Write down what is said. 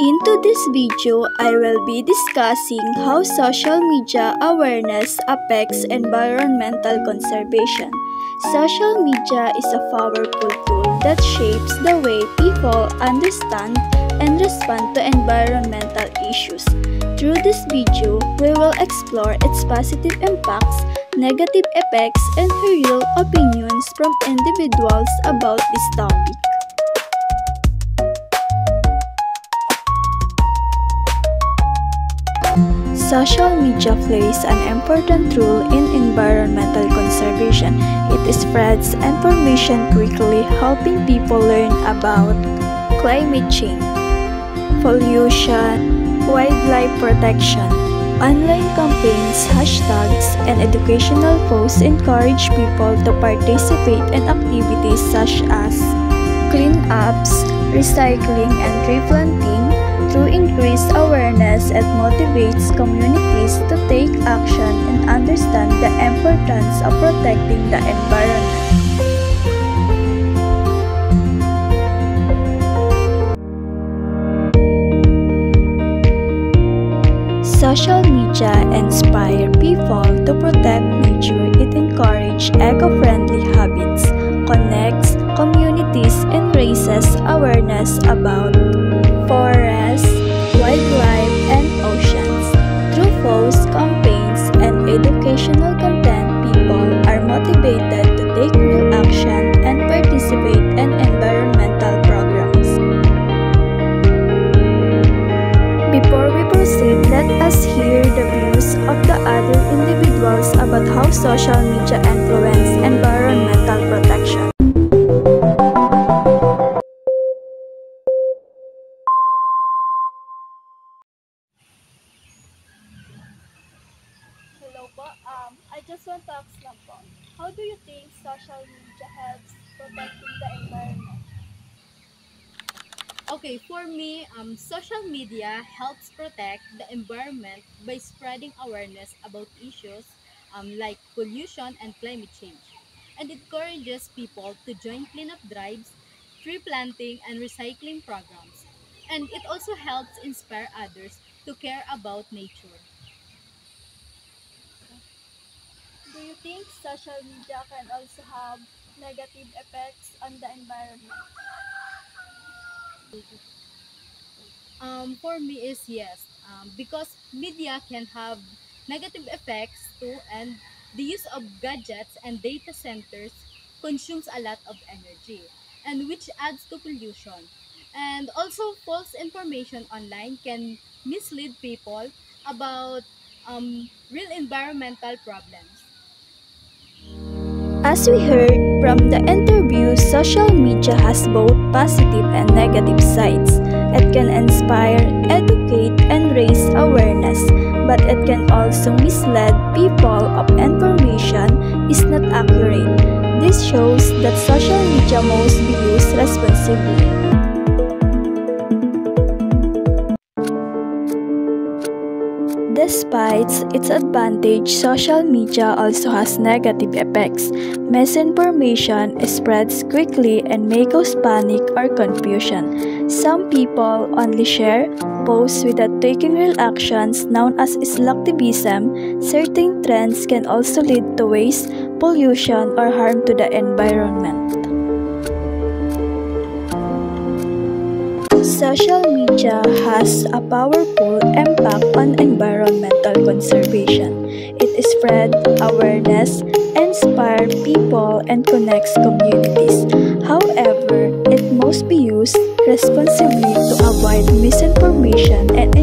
Into this video, I will be discussing how social media awareness affects environmental conservation. Social media is a powerful tool that shapes the way people understand and respond to environmental issues. Through this video, we will explore its positive impacts, negative effects, and real opinions from individuals about this topic. Social media plays an important role in environmental conservation. It spreads information quickly, helping people learn about climate change, pollution, wildlife protection. Online campaigns, hashtags, and educational posts encourage people to participate in activities such as cleanups, recycling, and tree planting. Through increased awareness, it motivates communities to take action and understand the importance of protecting the environment. Social media inspire people to protect nature. It encourages eco-friendly habits, connects communities, and raises awareness about forests, wildlife, and oceans. Through posts, campaigns, and educational content, people are motivated to take real action and participate in environmental programs. Before we proceed, let us hear the views of the other individuals about how social media influence environmental protection. Hello po. I just want to ask lang po, how do you think social media helps protecting the environment? Okay, for me, social media helps protect the environment by spreading awareness about issues like pollution and climate change. And it encourages people to join cleanup drives, tree planting, and recycling programs. And it also helps inspire others to care about nature. Do you think social media can also have negative effects on the environment? For me is yes, because media can have negative effects too, and the use of gadgets and data centers consumes a lot of energy, and which adds to pollution. And also, false information online can mislead people about real environmental problems. As we heard from the interview, social media has both positive and negative sides. It can inspire, educate, and raise awareness, but it can also mislead people if information is not accurate. This shows that social media must be used responsibly. Despite its advantage, social media also has negative effects. Misinformation spreads quickly and may cause panic or confusion. Some people only share posts without taking real actions, known as slacktivism. Certain trends can also lead to waste, pollution, or harm to the environment. Social media has a powerful impact on environmental conservation. It spreads awareness, inspires people, and connects communities. However, it must be used responsibly to avoid misinformation and